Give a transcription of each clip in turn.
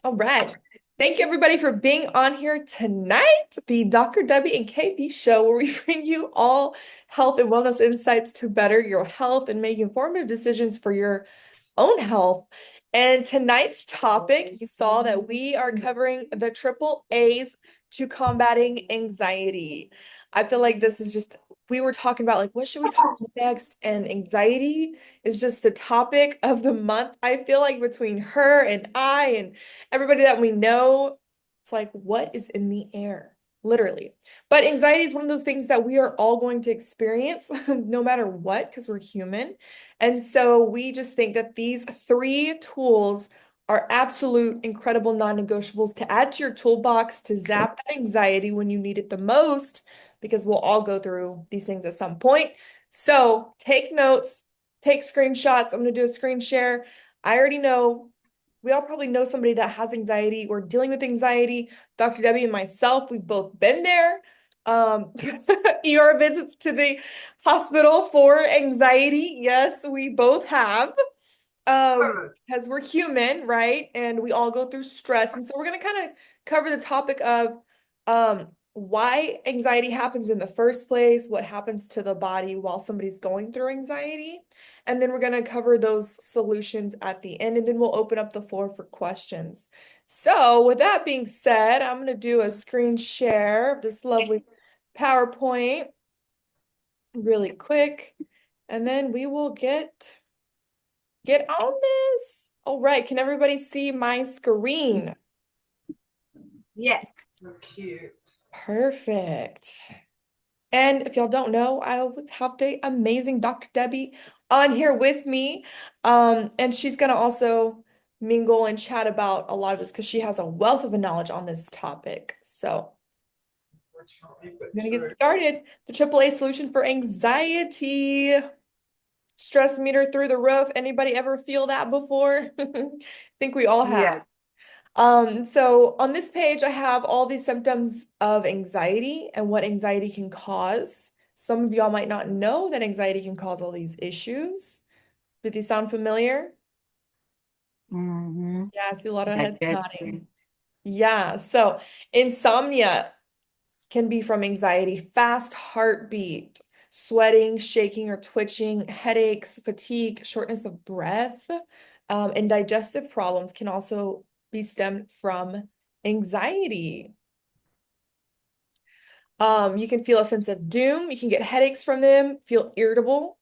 All right. Thank you, everybody, for being on here tonight, the Dr. Debbie and KP show, where we bring you all health and wellness insights to better your health and make informative decisions for your own health. And tonight's topic, you saw that we are covering the triple A's to combating anxiety. I feel like this is just, we were talking about like, what should we talk about next? And anxiety is just the topic of the month. I feel like between her and I and everybody that we know, it's like, what is in the air? Literally. But anxiety is one of those things that we are all going to experience no matter what, because we're human. And so we just think that these three tools are absolute incredible non-negotiables to add to your toolbox to zap that anxiety when you need it the most, because we'll all go through these things at some point. So take notes, take screenshots. I'm going to do a screen share. I already know we all probably know somebody that has anxiety or dealing with anxiety. Dr. Debbie and myself, we've both been there. ER visits to the hospital for anxiety. Yes, we both have. Because we're human, right? And we all go through stress. And so we're going to kind of cover the topic of why anxiety happens in the first place, what happens to the body while somebody's going through anxiety. And then we're going to cover those solutions at the end, and then we'll open up the floor for questions. So with that being said, I'm going to do a screen share of this lovely PowerPoint really quick, and then we will get on this. All right, can everybody see my screen? Yes. So cute. Perfect. And if y'all don't know, I have the amazing Dr. Debbie on here with me. And she's gonna also mingle and chat about a lot of this because she has a wealth of knowledge on this topic. So Unfortunately, but I'm gonna get true. started. The AAA solution for anxiety. Stress meter through the roof. Anybody ever feel that before? I think we all have. Yes. So on this page, I have all these symptoms of anxiety and what anxiety can cause. Some of y'all might not know that anxiety can cause all these issues. Did these sound familiar? Mm-hmm. Yeah, I see a lot of heads Digestion. nodding. Yeah, so insomnia can be from anxiety, fast heartbeat, sweating, shaking or twitching, headaches, fatigue, shortness of breath, and digestive problems can also be stemmed from anxiety. You can feel a sense of doom. You can get headaches from them, feel irritable,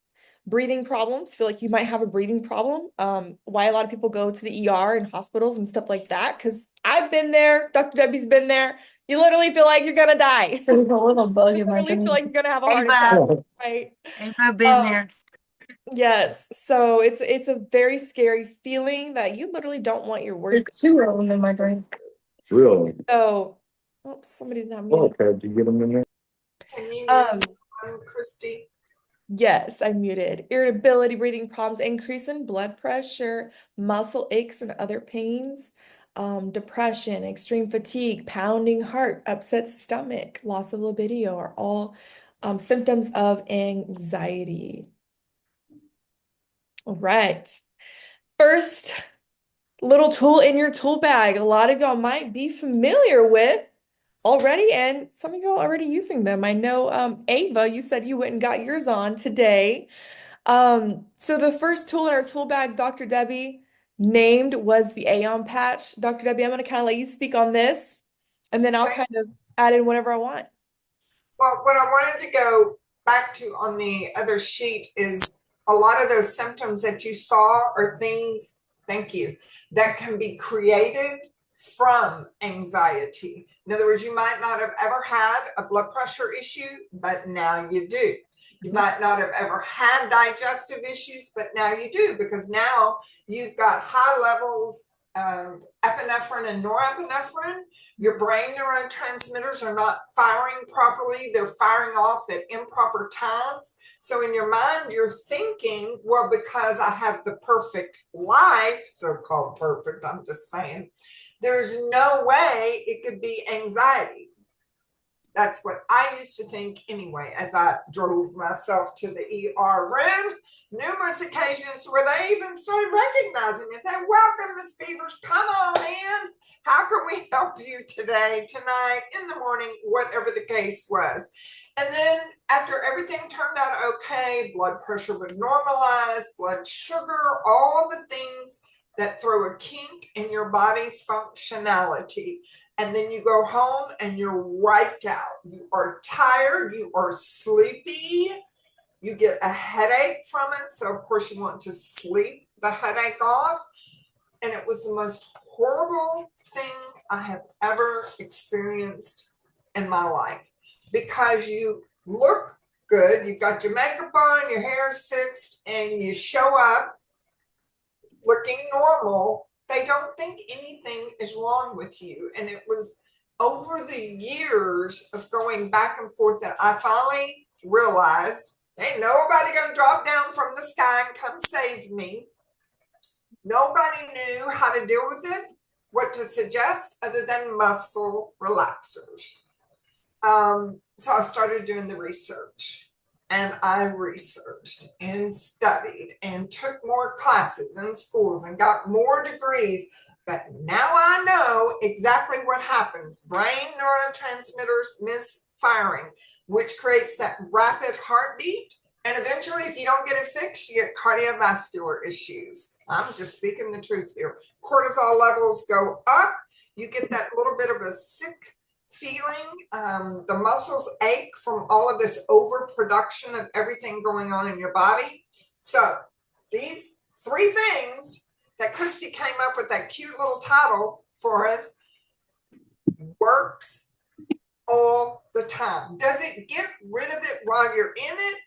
breathing problems, feel like you might have a breathing problem. Why a lot of people go to the ER and hospitals and stuff like that, because I've been there, Dr. Debbie's been there. You literally feel like you're gonna die. There's a little bug You in my literally feel brain. like you're gonna have a heart attack, Ava, right? Ava been Um, there. yes. So it's a very scary feeling that you literally don't want your There's worst. two of them in my brain. Really? So, oops, somebody's not Oh, muted. okay. Did you get them in there? Can you Um, mute Kristy? Yes, I muted. Irritability, breathing problems, increase in blood pressure, muscle aches and other pains, depression, extreme fatigue, pounding heart, upset stomach, loss of libido are all symptoms of anxiety. All right. First little tool in your tool bag. A lot of y'all might be familiar with already, and some of y'all are already using them. I know, Ava, you said you went and got yours on today. So the first tool in our tool bag, Dr. Debbie named was the Aeon patch. Dr. Debbie, I'm going to kind of let you speak on this, and then I'll Okay. kind of add in whatever I want. Well, what I wanted to go back to on the other sheet is a lot of those symptoms that you saw are things, thank you, that can be created from anxiety. In other words, you might not have ever had a blood pressure issue, but now you do. You might not have ever had digestive issues, but now you do, because now you've got high levels of epinephrine and norepinephrine. Your brain neurotransmitters are not firing properly. They're firing off at improper times. So in your mind, you're thinking, well, because I have the perfect life, so-called perfect, I'm just saying, there's no way it could be anxiety. That's what I used to think anyway, as I drove myself to the ER room numerous occasions where they even started recognizing me and saying, welcome, Miss Beavers, come on in. How can we help you today, tonight, in the morning, whatever the case was? And then after everything turned out okay, blood pressure would normalize, blood sugar, all the things that throw a kink in your body's functionality. And then you go home and you're wiped out. You are tired, you are sleepy, you get a headache from it. So of course you want to sleep the headache off. And it was the most horrible thing I have ever experienced in my life, because you look good, you've got your makeup on, your hair's fixed, and you show up looking normal. They don't think anything is wrong with you. And it was over the years of going back and forth that I finally realized ain't nobody gonna drop down from the sky and come save me. Nobody knew how to deal with it, what to suggest other than muscle relaxers. So I started doing the research, and I researched and studied and took more classes in schools and got more degrees. But now I know exactly what happens. Brain neurotransmitters misfiring, which creates that rapid heartbeat. And eventually, if you don't get it fixed, you get cardiovascular issues. I'm just speaking the truth here. Cortisol levels go up. You get that little bit of a sick feeling. The muscles ache from all of this overproduction of everything going on in your body. So these three things that Kristy came up with, that cute little title for us, works all the time. Does it get rid of it while you're in it?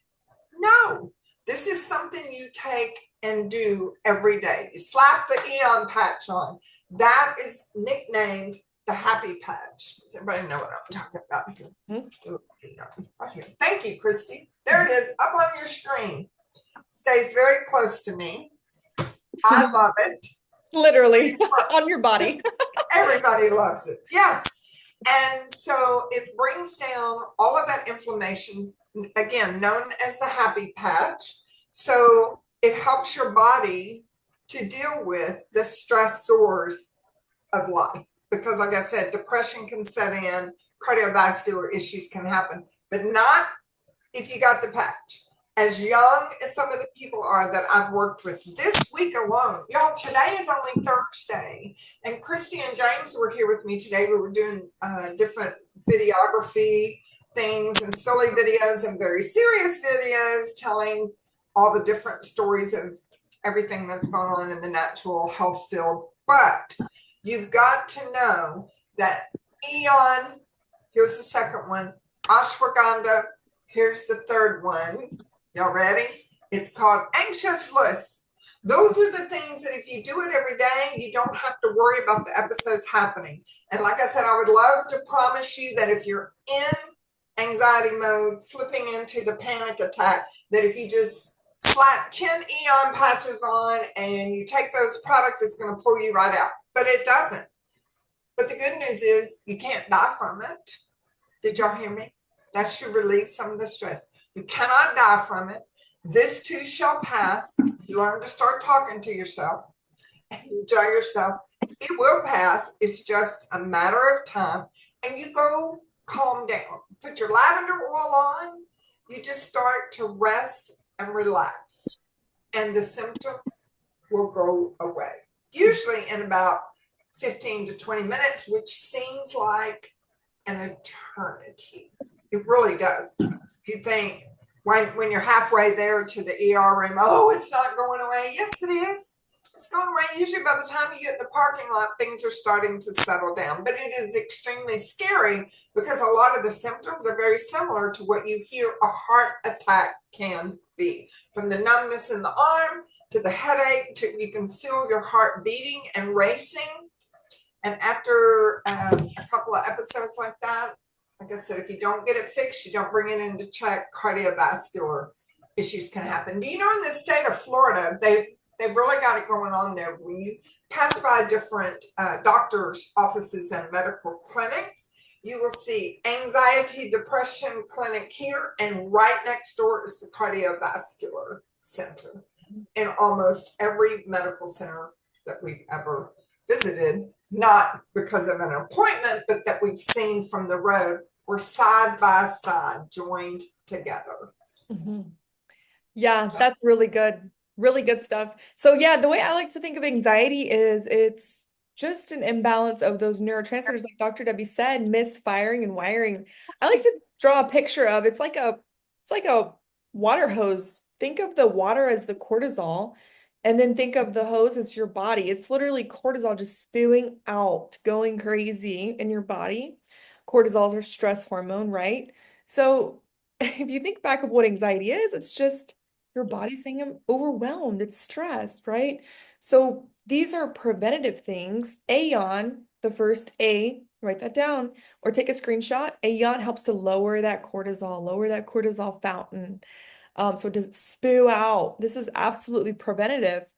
No. This is something you take and do every day. You slap the Eon patch on. That is nicknamed the happy patch. Does everybody know what I'm talking about here? Right here. Thank you, Kristy. There it is, up on your screen. Stays very close to me. I love it. Literally on your body. Everybody loves it. Yes. And so it brings down all of that inflammation, again, known as the happy patch. So it helps your body to deal with the stressors of life. Because like I said, depression can set in, cardiovascular issues can happen, but not if you got the patch. As young as some of the people are that I've worked with this week alone, y'all, today is only Thursday, and Kristy and James were here with me today. We were doing different videography things and silly videos and very serious videos telling all the different stories of everything that's going on in the natural health field. But you've got to know that Eon, here's the second one, ashwagandha, here's the third one. Y'all ready? It's called anxiousness. Those are the things that if you do it every day, you don't have to worry about the episodes happening. And like I said, I would love to promise you that if you're in anxiety mode, flipping into the panic attack, that if you just slap 10 Eon patches on and you take those products, it's going to pull you right out. But it doesn't. But the good news is you can't die from it. Did y'all hear me? That should relieve some of the stress. You cannot die from it. This too shall pass. You learn to start talking to yourself and enjoy yourself. It will pass. It's just a matter of time. And you go calm down. Put your lavender oil on. You just start to rest and relax. And the symptoms will go away. Usually in about 15 to 20 minutes, which seems like an eternity. It really does. You think when you're halfway there to the ER room, oh, it's not going away. Yes, it is. It's going away. Usually by the time you get in the parking lot, things are starting to settle down. But it is extremely scary because a lot of the symptoms are very similar to what you hear a heart attack can be. From the numbness in the arm to the headache, to you can feel your heart beating and racing. And after a couple of episodes like that, like I said, if you don't get it fixed, you don't bring it into check, cardiovascular issues can happen. Do you know in the state of Florida, they've really got it going on there. When you pass by different doctors' offices and medical clinics, you will see anxiety, depression clinic here, and right next door is the cardiovascular center in almost every medical center that we've ever visited, not because of an appointment, but that we've seen from the road, were side by side, joined together. Mhm. Yeah, that's really good. Really good stuff. So yeah, the way I like to think of anxiety is it's just an imbalance of those neurotransmitters, like Dr. Debbie said, misfiring and wiring. I like to draw a picture of it's like a water hose. Think of the water as the cortisol, and then think of the hose as your body. It's literally cortisol just spewing out, going crazy in your body. Cortisol is our stress hormone, right? So if you think back of what anxiety is, it's just your body's saying I'm overwhelmed, it's stressed, right? So these are preventative things. Aeon, the first A, write that down or take a screenshot. Aeon helps to lower that cortisol fountain. So it doesn't spew out. This is absolutely preventative.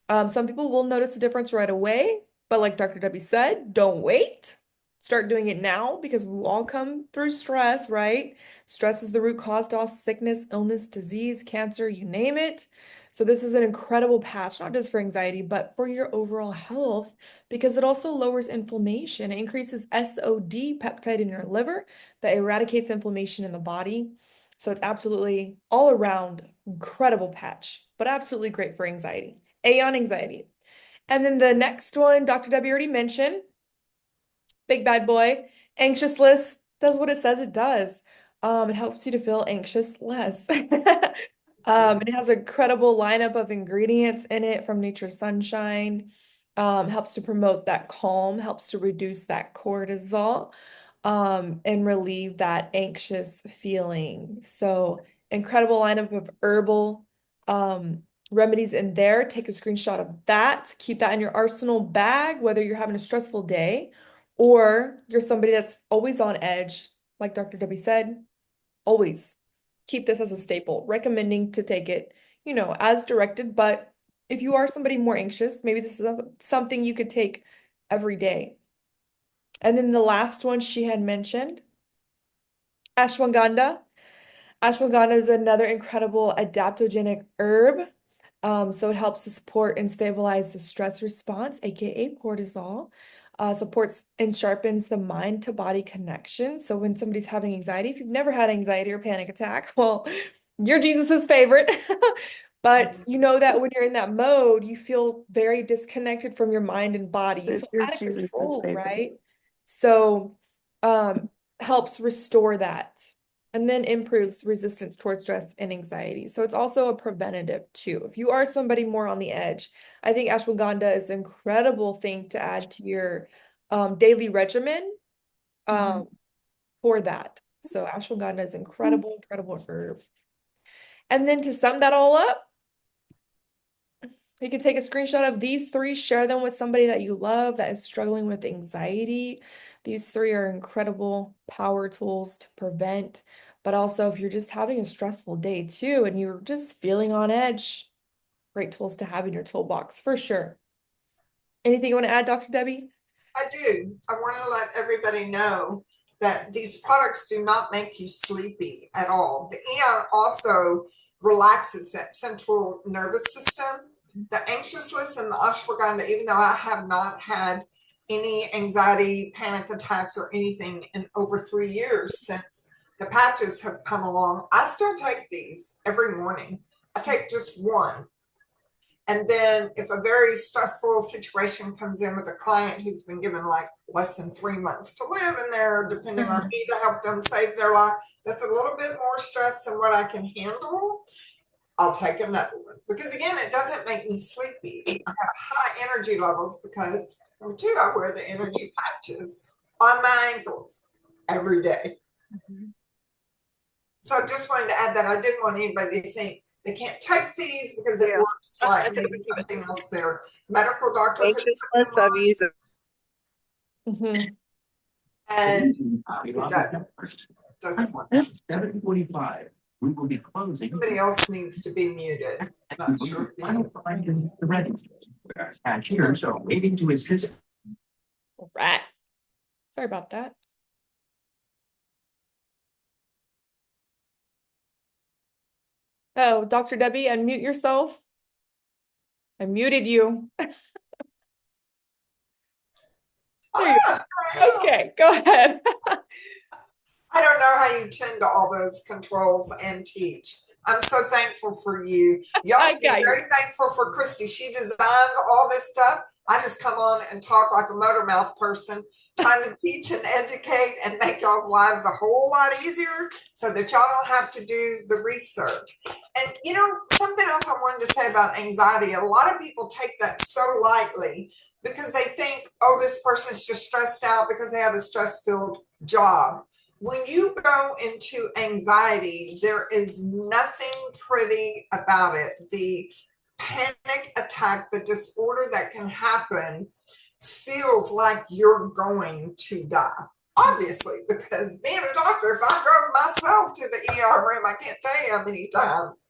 Some people will notice a difference right away, but like Dr. Debbie said, don't wait. Start doing it now because we all come through stress, right? Stress is the root cause to all sickness, illness, disease, cancer, you name it. So this is an incredible patch, not just for anxiety, but for your overall health because it also lowers inflammation. It increases SOD peptide in your liver that eradicates inflammation in the body. So it's absolutely all around incredible patch, but absolutely great for anxiety. A on anxiety. And then the next one, Dr. Debbie already mentioned, big bad boy, anxious list does what it says it does. It helps you to feel anxious less. It has a credible lineup of ingredients in it from Nature's Sunshine. Helps to promote that calm, helps to reduce that cortisol, and relieve that anxious feeling. So incredible lineup of herbal remedies in there. Take a screenshot of that. Keep that in your arsenal bag, whether you're having a stressful day or you're somebody that's always on edge, like Dr. Debbie said, always keep this as a staple, recommending to take it, as directed. But if you are somebody more anxious, maybe this is something you could take every day. And then the last one she had mentioned, ashwagandha. Ashwagandha is another incredible adaptogenic herb. So it helps to support and stabilize the stress response, aka cortisol. Supports and sharpens the mind to body connection. So when somebody's having anxiety, if you've never had anxiety or panic attack, well, you're Jesus's favorite. But you know that when you're in that mode, you feel very disconnected from your mind and body. You feel You're out of Jesus's control, favorite. right? So helps restore that and then improves resistance towards stress and anxiety. So it's also a preventative too. If you are somebody more on the edge, I think ashwagandha is an incredible thing to add to your daily regimen for that. So ashwagandha is incredible, incredible herb. And then to sum that all up, you can take a screenshot of these three, share them with somebody that you love that is struggling with anxiety. These three are incredible power tools to prevent, but also if you're just having a stressful day too and you're just feeling on edge, great tools to have in your toolbox for sure. Anything you want to add, Dr. Debbie? I do. I want to let everybody know that these products do not make you sleepy at all. The Eon also relaxes that central nervous system. The anxiousness and the ashwagandha, even though I have not had any anxiety, panic attacks, or anything in over 3 years since the patches have come along, I still take these every morning. I take just one. And then if a very stressful situation comes in with a client who's been given like less than 3 months to live and they're depending on me to help them save their life, that's a little bit more stress than what I can handle, I'll take another one. Because again, it doesn't make me sleepy. I have high energy levels because number two, I wear the energy patches on my ankles every day. So I just wanted to add that. I didn't want anybody to think they can't take these because it works like maybe something else their medical doctor has put them I've on, used it. and it doesn't work. 7:45. We will be closing. Somebody else needs to be muted. Not sure. Final finding the registers. Our cashiers are waiting to assist. All right. Sorry about that. Oh, Dr. Debbie, unmute yourself. I muted you. Okay, go ahead. I don't know how you tend to all those controls and teach. I'm so thankful for you. Y'all I should be got you. very thankful for Kristy. She designs all this stuff. I just come on and talk like a motor mouth person, trying to teach and educate and make y'all's lives a whole lot easier so that y'all don't have to do the research. And you know, something else I wanted to say about anxiety, a lot of people take that so lightly because they think, oh, this person's just stressed out because they have a stress-filled job. When you go into anxiety, there is nothing pretty about it. The panic attack, the disorder that can happen feels like you're going to die. Obviously, because being a doctor, if I drove myself to the ER room, I can't tell you how many times.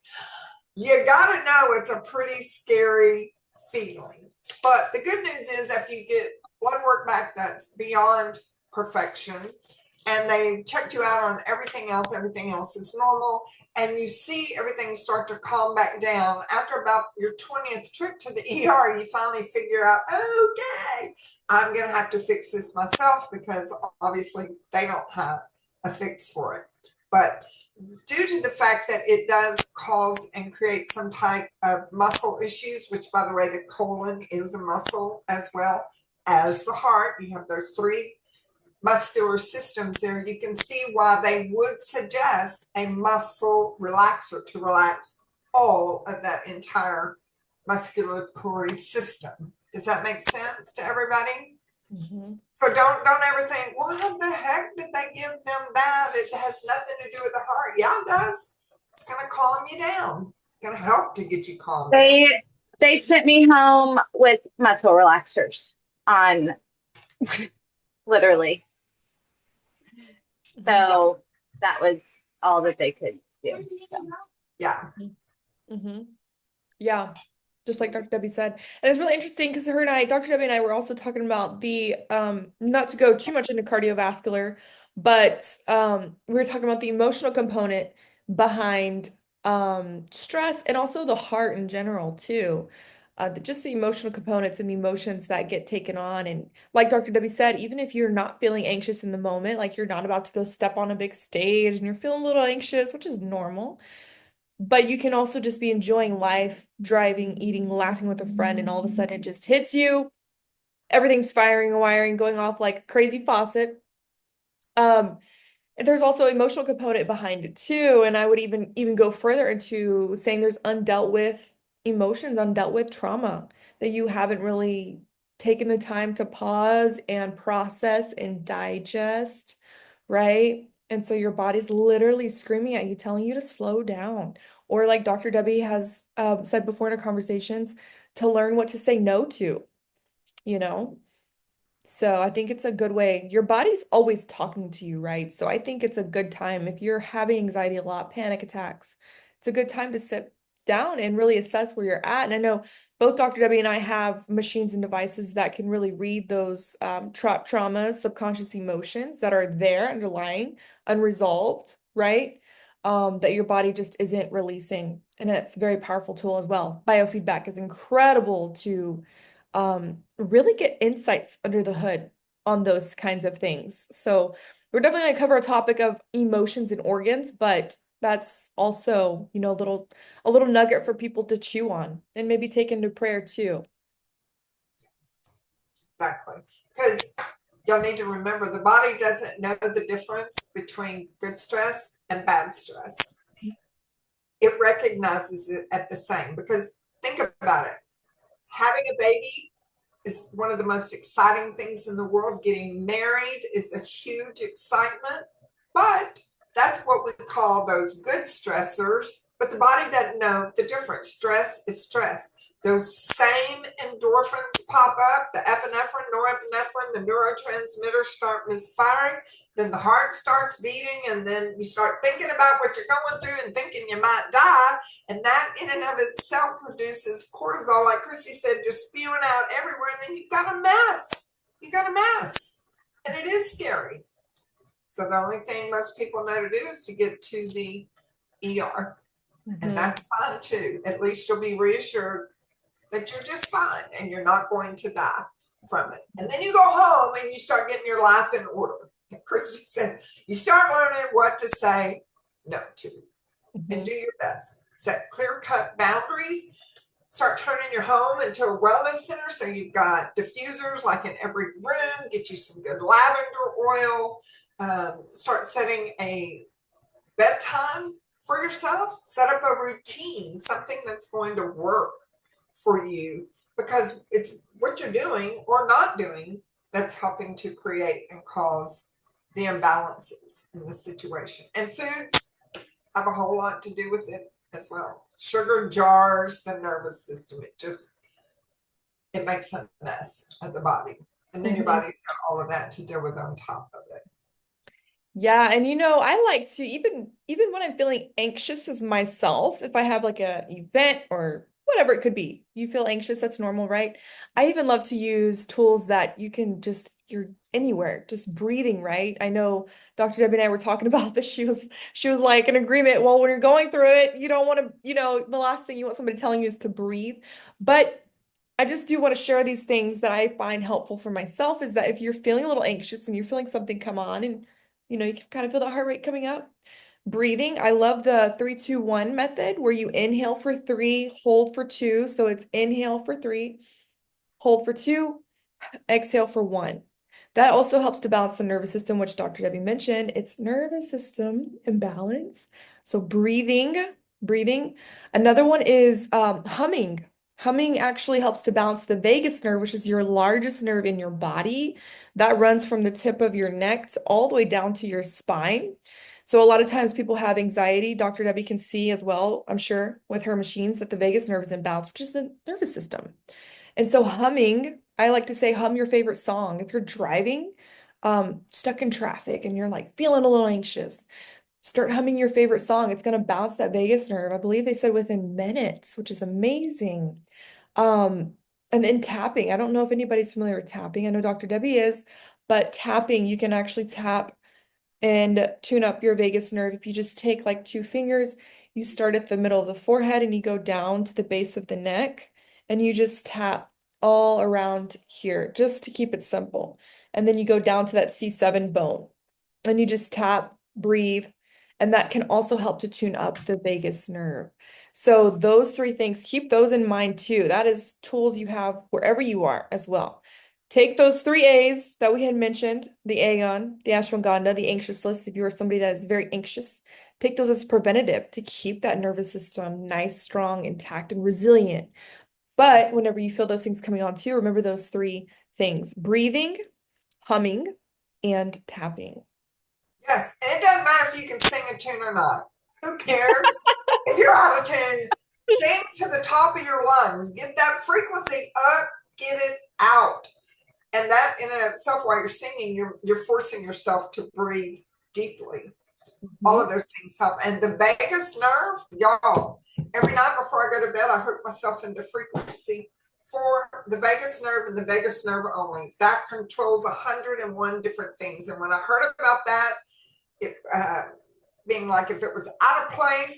You got to know it's a pretty scary feeling. But the good news is after you get blood work back that's beyond perfection, and they checked you out on everything else is normal, and you see everything start to calm back down. After about your 20th trip to the ER, you finally figure out, okay, I'm going to have to fix this myself because obviously they don't have a fix for it. But due to the fact that it does cause and create some type of muscle issues, which by the way, the colon is a muscle as well as the heart, you have those three muscular systems there, you can see why they would suggest a muscle relaxer to relax all of that entire musculatory system. Does that make sense to everybody? Mm-hmm. So don't ever think, what the heck did they give them that? It has nothing to do with the heart. Yeah, it does. It's going to calm you down. It's going to help to get you calm down. They sent me home with muscle relaxers on literally. So that was all that they could do. So. Yeah. Mm-hmm. Yeah. Just like Dr. Debbie said. And it's really interesting because Dr. Debbie and I were also talking about the, not to go too much into cardiovascular, but we were talking about the emotional component behind stress and also the heart in general too. Just the emotional components and the emotions that get taken on. And like Dr. Debbie said, even if you're not feeling anxious in the moment, like you're not about to go step on a big stage and you're feeling a little anxious, which is normal. But you can also just be enjoying life, driving, eating, laughing with a friend, and all of a sudden it just hits you. Everything's firing and wiring, going off like a crazy faucet. And there's also emotional component behind it too. And I would even go further into saying there's undealt with emotions, undealt with trauma that you haven't really taken the time to pause and process and digest, right? And so your body's literally screaming at you, telling you to slow down. Or like Dr. Debbie has said before in our conversations, to learn what to say no to, you know? So I think it's a good way. Your body's always talking to you, right? So I think it's a good time if you're having anxiety a lot, panic attacks. It's a good time to sit down and really assess where you're at. And I know both Dr. Debbie and I have machines and devices that can really read those traumas, subconscious emotions that are there underlying, unresolved, right? That your body just isn't releasing. And it's a very powerful tool as well. Biofeedback is incredible to really get insights under the hood on those kinds of things. So we're definitely going to cover a topic of emotions and organs, but that's also, a little nugget for people to chew on and maybe take into prayer too. Exactly. Because y'all need to remember the body doesn't know the difference between good stress and bad stress. It recognizes it at the same, because think about it. Having a baby is one of the most exciting things in the world. Getting married is a huge excitement, but that's what we call those good stressors. But the body doesn't know the difference. Stress is stress. Those same endorphins pop up, the epinephrine, norepinephrine, the neurotransmitters start misfiring, then the heart starts beating, and then you start thinking about what you're going through and thinking you might die. And that in and of itself produces cortisol, like Kristy said, just spewing out everywhere. And then you've got a mess. You got a mess. And it is scary. So the only thing most people know to do is to get to the ER. And that's fine too. At least you'll be reassured that you're just fine and you're not going to die. from it. And then you go home and you start getting your life in order. Kristy said, you start learning what to say no to and do your best. Set clear-cut boundaries. Start turning your home into a wellness center. So you've got diffusers like in every room. Get you some good lavender oil. Start setting a bedtime for yourself. Set up a routine, something that's going to work for you, because it's what you're doing or not doing that's helping to create and cause the imbalances in the situation. And foods have a whole lot to do with it as well. Sugar jars the nervous system. It makes a mess of the body. And then your body's got all of that to deal with on top of it. Yeah, and I like to even when I'm feeling anxious as myself, if I have like a event or whatever it could be, you feel anxious, that's normal, right? I even love to use tools that you're anywhere, just breathing, right? I know Dr. Debbie and I were talking about this. She was like in agreement. Well, when you're going through it, you don't want to, the last thing you want somebody telling you is to breathe. But I just do want to share these things that I find helpful for myself, is that if you're feeling a little anxious and you're feeling something come on, and you can kind of feel the heart rate coming up. Breathing. I love the 3-2-1 method, where you inhale for 3, hold for 2. So it's inhale for 3, hold for 2, exhale for 1. That also helps to balance the nervous system, which Dr. Debbie mentioned. It's nervous system imbalance. So breathing. Another one is humming. Humming actually helps to balance the vagus nerve, which is your largest nerve in your body. That runs from the tip of your neck all the way down to your spine. So a lot of times people have anxiety. Dr. Debbie can see as well, I'm sure, with her machines, that the vagus nerve is imbalanced, which is the nervous system. And so humming, I like to say hum your favorite song. If you're driving, stuck in traffic and you're like feeling a little anxious, start humming your favorite song. It's going to balance that vagus nerve. I believe they said within minutes, which is amazing. And then tapping. I don't know if anybody's familiar with tapping. I know Dr. Debbie is, but tapping, you can actually tap and tune up your vagus nerve. If you just take like 2 fingers, you start at the middle of the forehead and you go down to the base of the neck, and you just tap all around here just to keep it simple. And then you go down to that C7 bone and you just tap, breathe, and that can also help to tune up the vagus nerve. So those 3 things, keep those in mind too. That is tools you have wherever you are as well. Take those 3 A's that we had mentioned, the Aegon, the ashwagandha, the anxious list. If you are somebody that is very anxious, take those as preventative to keep that nervous system nice, strong, intact, and resilient. But whenever you feel those things coming on too, remember those 3 things: breathing, humming, and tapping. Yes, and it doesn't matter if you can sing a tune or not. Who cares? If you're out of tune, sing to the top of your lungs. Get that frequency up, get it out. And that in and of itself, while you're singing, you're forcing yourself to breathe deeply. All of those things help. And the vagus nerve, y'all, every night before I go to bed, I hook myself into frequency for the vagus nerve and the vagus nerve only. That controls 101 different things. And when I heard about that, it being like if it was out of place,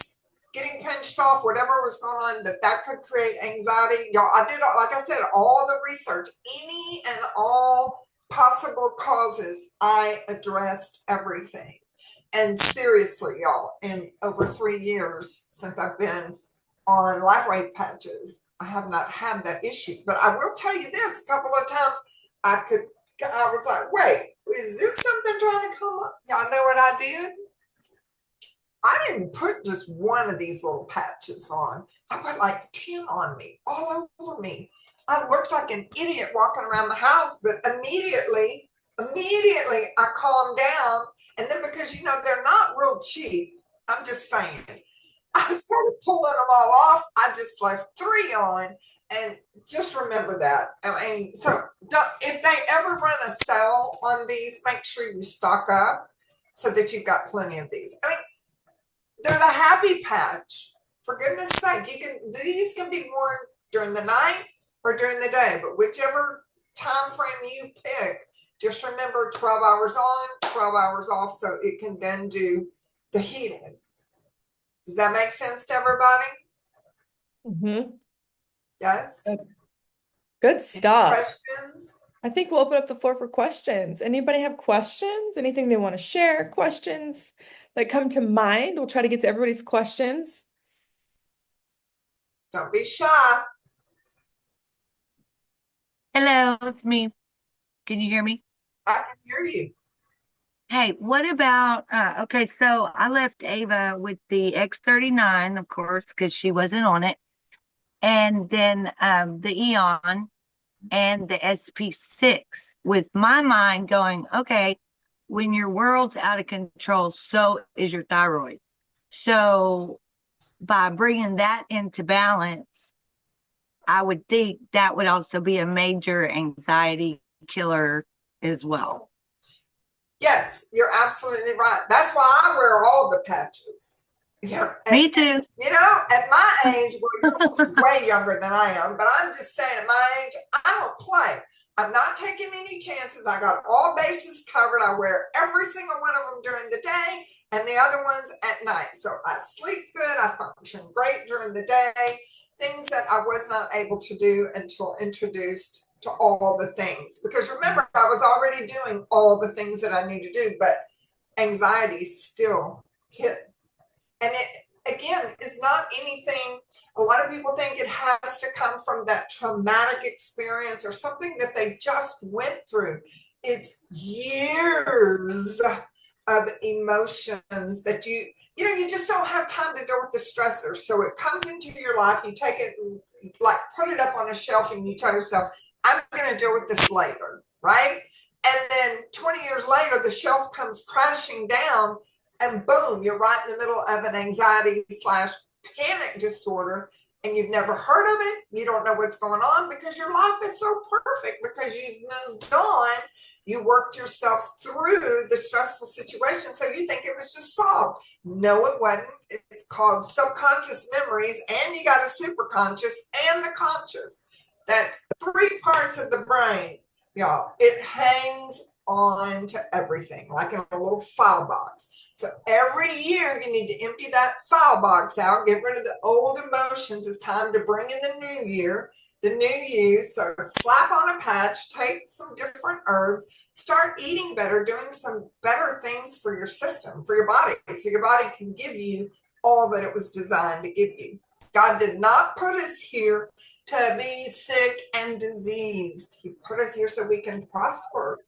getting pinched off, whatever was going on, that could create anxiety. Y'all, I did, like I said, all the research, any and all possible causes. I addressed everything. And seriously, y'all, in over 3 years since I've been on LifeWave patches, I have not had that issue. But I will tell you this, a couple of times I was like, wait, is this something trying to come up? Y'all know what I did? I didn't put just one of these little patches on. I put like 10 on me, all over me. I looked like an idiot walking around the house, but immediately I calmed down. And then because, they're not real cheap, I'm just saying, I started pulling them all off. I just left 3 on. And just remember that. I mean, so if they ever run a sale on these, make sure you stock up so that you've got plenty of these. I mean, they're the happy patch. For goodness sake, these can be worn during the night or during the day, but whichever time frame you pick, just remember 12 hours on, 12 hours off, so it can then do the healing. Does that make sense to everybody? Mm-hmm. Yes. Good stuff. Any questions? I think we'll open up the floor for questions. Anybody have questions? Anything they want to share? Questions that come to mind? We'll try to get to everybody's questions. Don't be shy. Hello, it's me. Can you hear me? I can hear you. Hey, what about, okay, so I left Ava with the X39, of course, because she wasn't on it, and then the Eon and the SP6, with my mind going, okay, when your world's out of control, so is your thyroid. So by bringing that into balance, I would think that would also be a major anxiety killer as well. Yes, you're absolutely right. That's why I wear all the patches. Yeah, Me too. you know, at my age, well, you're way younger than I am, but I'm just saying at my age, I don't play. I'm not taking any chances. I got all bases covered. I wear every single one of them during the day and the other ones at night. So I sleep good. I function great during the day. Things that I was not able to do until introduced to all the things. Because remember, I was already doing all the things that I need to do, but anxiety still hit. And it, again, is not anything, a lot of people think it has to come from that traumatic experience or something that they just went through. It's years of emotions that you just don't have time to deal with the stressor. So it comes into your life, you take it, like put it up on a shelf and you tell yourself, I'm going to deal with this later, right? And then 20 years later, the shelf comes crashing down and boom, you're right in the middle of an anxiety / panic disorder and you've never heard of it. You don't know what's going on because your life is so perfect because you've moved on. You worked yourself through the stressful situation. So you think it was just solved. No, it wasn't. It's called subconscious memories, and you got a superconscious and the conscious. That's 3 parts of the brain, y'all. It hangs on to everything like in a little file box. So every year you need to empty that file box out, get rid of the old emotions. It's time to bring in the new year, the new you. So slap on a patch, take some different herbs, start eating better, doing some better things for your system, for your body, so your body can give you all that it was designed to give you. God did not put us here to be sick and diseased. He put us here so we can prosper.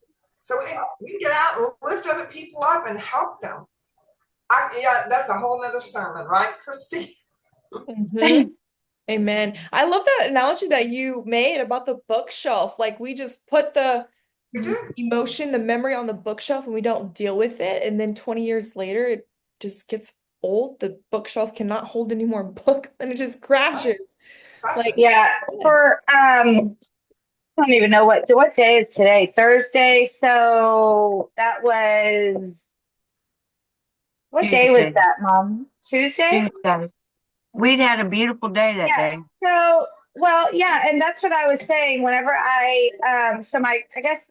So we can get out and lift other people up and help them. Yeah, that's a whole nother sermon, right, Kristy? Mhm. Amen. I love that analogy that you made about the bookshelf. Like we just put the emotion, the memory on the bookshelf and we don't deal with it. And then 20 years later, it just gets old. The bookshelf cannot hold any more books and it just crashes. Like, yeah, for I don't even know what day is today. Thursday. So that was what day was Tuesday. that, Mom? Tuesday? Tuesday. We'd had a beautiful day that day. So well, yeah, and that's what I was saying. Whenever so I guess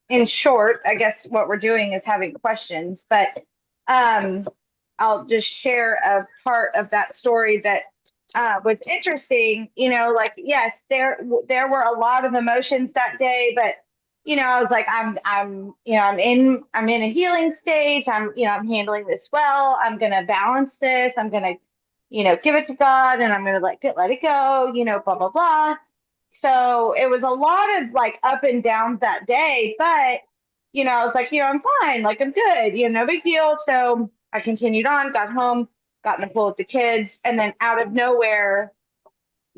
in short, I guess what we're doing is having questions, but I'll just share a part of that story that was interesting. Like, yes, there were a lot of emotions that day, but I was like, I'm in a healing stage. I'm handling this well. I'm gonna balance this. I'm gonna, give it to God, and I'm gonna let it go. Blah blah blah. So it was a lot of like up and downs that day, but I was like, I'm fine, like I'm good, no big deal. So I continued on, got home, got in the pool with the kids, and then out of nowhere,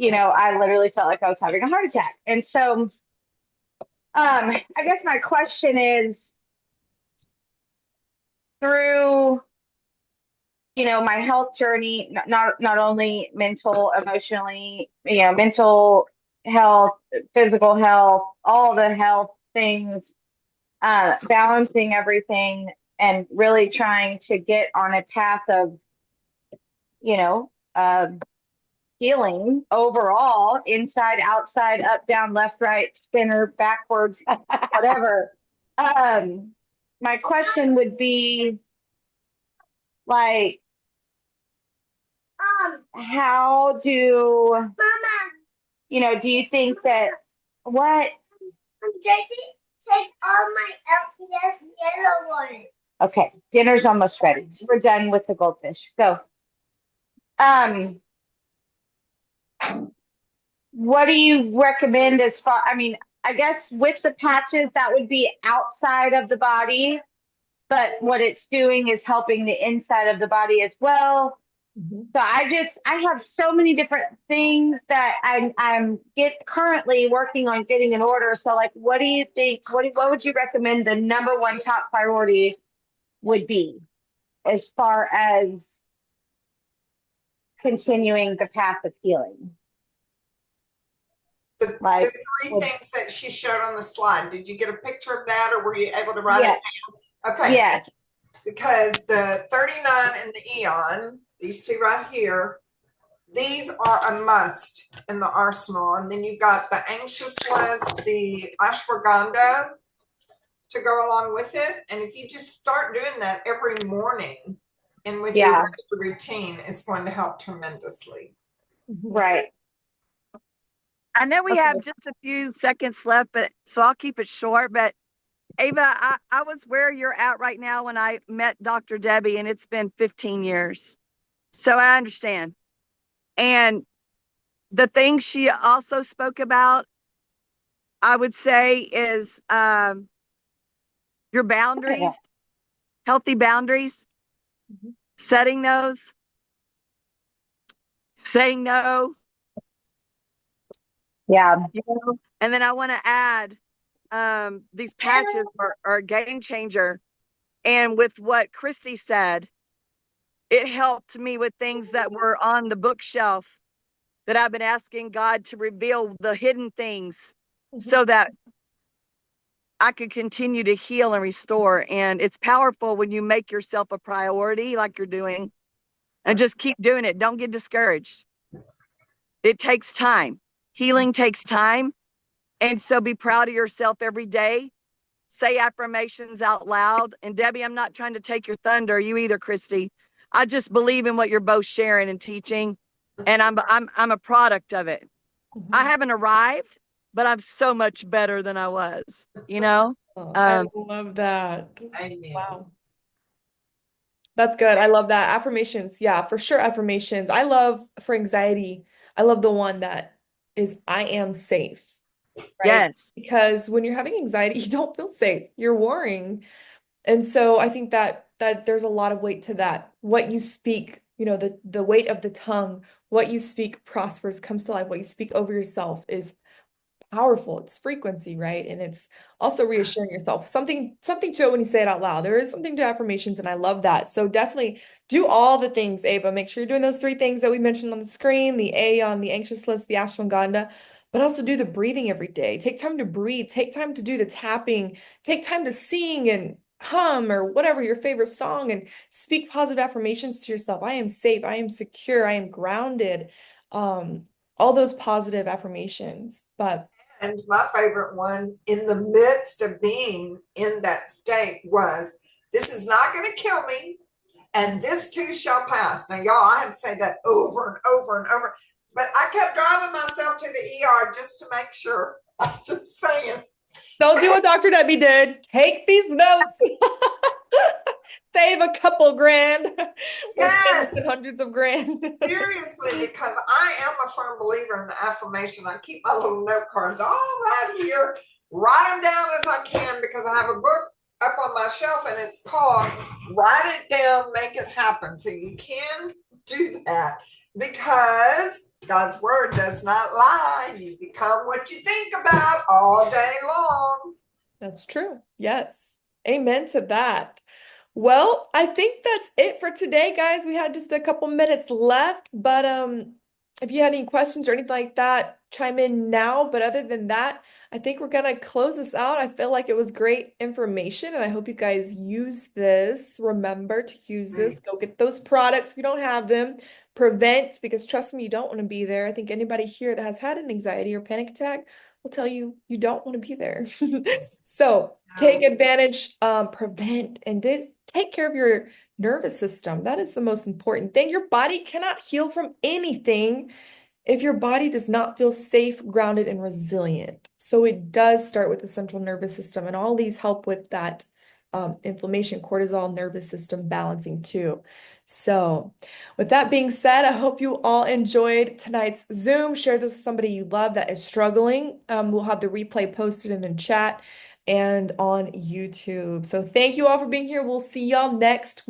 I literally felt like I was having a heart attack. And so I guess my question is, through my health journey, not only mental, emotionally, mental health, physical health, all the health things, balancing everything and really trying to get on a path of, healing overall, inside, outside, up, down, left, right, spinner, backwards, whatever. My question would be like, how do you think that what Jesse, take all my LPS yellow ones. Okay, dinner's almost ready. We're done with the goldfish. Go. What do you recommend as far, I mean, I guess with the patches, that would be outside of the body, but what it's doing is helping the inside of the body as well. So I have so many different things that I'm currently working on getting in order. So like, what do you think, what would you recommend the number one top priority would be as far as continuing the path of healing? The Like, three things that she showed on the slide, did you get a picture of that, or were you able to write it down? Okay. Yeah. Because the 39 and the Eon, these two right here, these are a must in the arsenal. And then you've got the anxious list, the ashwagandha to go along with it. And if you just start doing that every morning and with your routine, it's going to help tremendously. Right. I know we have just a few seconds left, but so I'll keep it short. But Ava, I was where you're at right now when I met Dr. Debbie, and it's been 15 years. So I understand. And the thing she also spoke about, I would say, is your boundaries, healthy boundaries, setting those, saying no. Yeah. You know? And then I want to add, these patches are a game changer. And with what Kristy said, it helped me with things that were on the bookshelf that I've been asking God to reveal the hidden things so that I could continue to heal and restore. And it's powerful when you make yourself a priority like you're doing and just keep doing it. Don't get discouraged. It takes time. Healing takes time. And so be proud of yourself every day. Say affirmations out loud. And Debbie, I'm not trying to take your thunder. You either, Kristy. I just believe in what you're both sharing and teaching. And I'm a product of it. I haven't arrived, but I'm so much better than I was, you know? I love that. Amen. Wow. That's good. I love that. Affirmations. Yeah, for sure. Affirmations. I love for anxiety. I love the one that is I am safe. Right? Yes. Because when you're having anxiety, you don't feel safe. You're worrying. And so I think that there's a lot of weight to that. What you speak, the weight of the tongue, what you speak prospers, comes to life. What you speak over yourself is powerful. It's frequency, right? And it's also reassuring yourself. Something to it when you say it out loud. There is something to affirmations, and I love that. So definitely do all the things, Ava. Make sure you're doing those three things that we mentioned on the screen, the A on the anxious list, the ashwagandha, but also do the breathing every day. Take time to breathe. Take time to do the tapping. Take time to sing and hum or whatever your favorite song, and speak positive affirmations to yourself. I am safe. I am secure. I am grounded. All those positive affirmations. But And my favorite one in the midst of being in that state was, this is not going to kill me, and this too shall pass. Now, y'all, I had to say that over and over and over, but I kept driving myself to the ER just to make sure. I'm just saying. Don't do what Dr. Debbie did. Take these notes. Save a couple grand. Yes. Or hundreds of grand. Seriously, because I am a firm believer in the affirmation. I keep my little note cards all right here, write them down as I can, because I have a book up on my shelf and it's called Write It Down, Make It Happen. So you can do that because God's word does not lie. You become what you think about all day long. That's true. Yes. Amen to that. Well, I think that's it for today, guys. We had just a couple minutes left, but if you had any questions or anything like that, chime in now. But other than that, I think we're gonna close this out. I feel like it was great information, and I hope you guys use this. Remember to use this. Go get those products if you don't have them. Prevent, because trust me, you don't want to be there. I think anybody here that has had an anxiety or panic attack will tell you you don't want to be there. So take advantage, prevent, and take care of your nervous system. That is the most important thing. Your body cannot heal from anything if your body does not feel safe, grounded, and resilient. So it does start with the central nervous system, and all these help with that inflammation, cortisol, nervous system balancing too. So with that being said, I hope you all enjoyed tonight's Zoom. Share this with somebody you love that is struggling. We'll have the replay posted in the chat and on YouTube. So thank you all for being here. We'll see y'all next week.